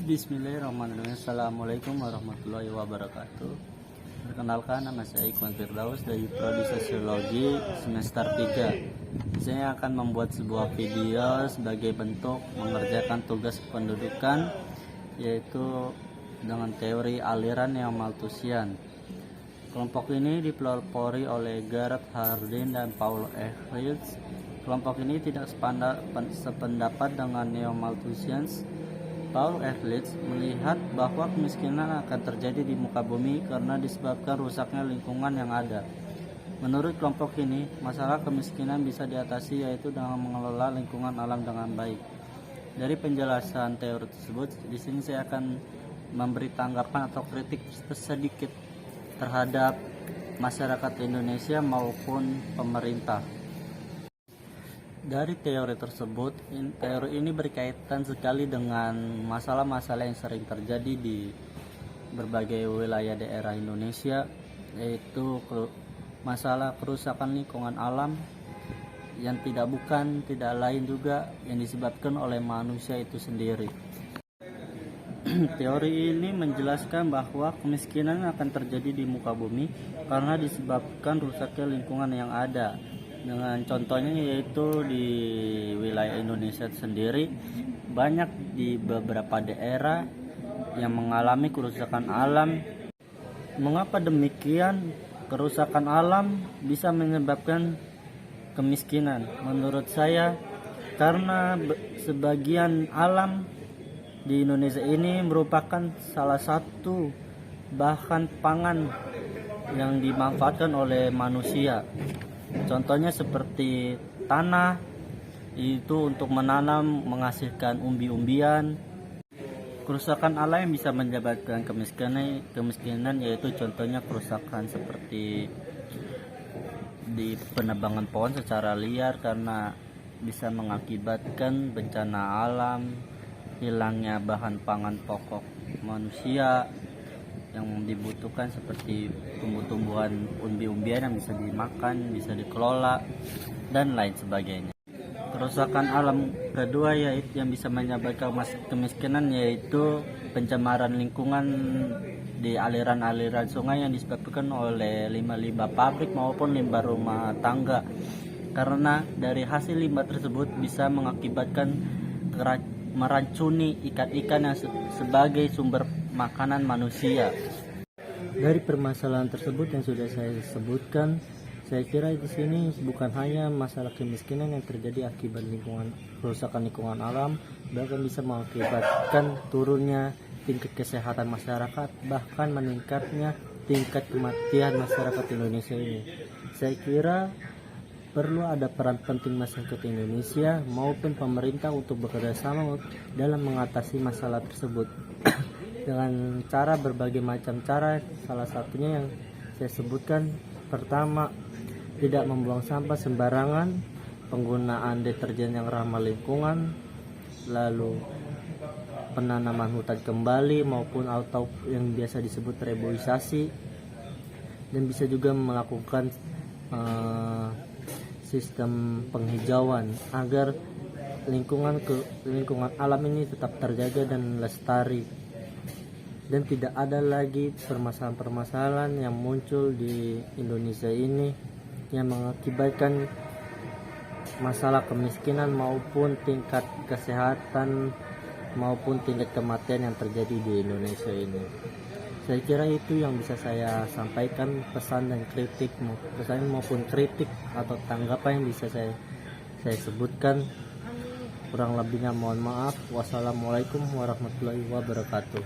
Bismillahirrahmanirrahim. Assalamualaikum warahmatullahi wabarakatuh. Perkenalkan, nama saya Iqbal Firdaus dari Prodi Sosiologi semester 3. Saya akan membuat sebuah video sebagai bentuk mengerjakan tugas pendudukan, yaitu dengan teori aliran yang Malthusian. Kelompok ini dipelopori oleh Gareth Hardin dan Paul Ehrlich. Kelompok ini tidak sependapat dengan neo-Malthusians. Paul Ehrlich melihat bahwa kemiskinan akan terjadi di muka bumi karena disebabkan rusaknya lingkungan yang ada. Menurut kelompok ini, masalah kemiskinan bisa diatasi yaitu dengan mengelola lingkungan alam dengan baik. Dari penjelasan teori tersebut, di sini saya akan memberi tanggapan atau kritik sedikit terhadap masyarakat Indonesia maupun pemerintah. Dari teori tersebut, teori ini berkaitan sekali dengan masalah-masalah yang sering terjadi di berbagai wilayah daerah Indonesia, yaitu masalah kerusakan lingkungan alam yang tidak lain juga yang disebabkan oleh manusia itu sendiri. Teori ini menjelaskan bahwa kemiskinan akan terjadi di muka bumi karena disebabkan rusaknya lingkungan yang ada. Dengan contohnya yaitu di wilayah Indonesia sendiri, banyak di beberapa daerah yang mengalami kerusakan alam. Mengapa demikian? Kerusakan alam bisa menyebabkan kemiskinan. Menurut saya, karena sebagian alam di Indonesia ini merupakan salah satu bahan pangan yang dimanfaatkan oleh manusia. Contohnya seperti tanah itu untuk menanam menghasilkan umbi-umbian. Kerusakan alam yang bisa menyebabkan kemiskinan yaitu contohnya kerusakan seperti di penebangan pohon secara liar karena bisa mengakibatkan bencana alam, hilangnya bahan pangan pokok manusia yang dibutuhkan seperti tumbuh-tumbuhan umbi-umbian yang bisa dimakan, bisa dikelola, dan lain sebagainya. Kerusakan alam kedua yaitu yang bisa menyebabkan kemiskinan yaitu pencemaran lingkungan di aliran-aliran sungai yang disebabkan oleh limbah-limbah pabrik maupun limbah rumah tangga. Karena dari hasil limbah tersebut bisa mengakibatkan meracuni ikan-ikan yang sebagai sumber makanan manusia. Dari permasalahan tersebut yang sudah saya sebutkan, saya kira di sini bukan hanya masalah kemiskinan yang terjadi akibat kerusakan lingkungan alam, bahkan bisa mengakibatkan turunnya tingkat kesehatan masyarakat, bahkan meningkatnya tingkat kematian masyarakat Indonesia ini. Saya kira perlu ada peran penting masyarakat Indonesia maupun pemerintah untuk bekerja sama dalam mengatasi masalah tersebut dengan cara berbagai macam cara. Salah satunya yang saya sebutkan, pertama, tidak membuang sampah sembarangan, penggunaan deterjen yang ramah lingkungan, lalu penanaman hutan kembali maupun atau yang biasa disebut reboisasi, dan bisa juga melakukan sistem penghijauan agar lingkungan alam ini tetap terjaga dan lestari, dan tidak ada lagi permasalahan-permasalahan yang muncul di Indonesia ini yang mengakibatkan masalah kemiskinan maupun tingkat kesehatan maupun tingkat kematian yang terjadi di Indonesia ini. Saya kira itu yang bisa saya sampaikan, pesan maupun kritik atau tanggapan yang bisa saya sebutkan. Kurang lebihnya mohon maaf. Wassalamualaikum warahmatullahi wabarakatuh.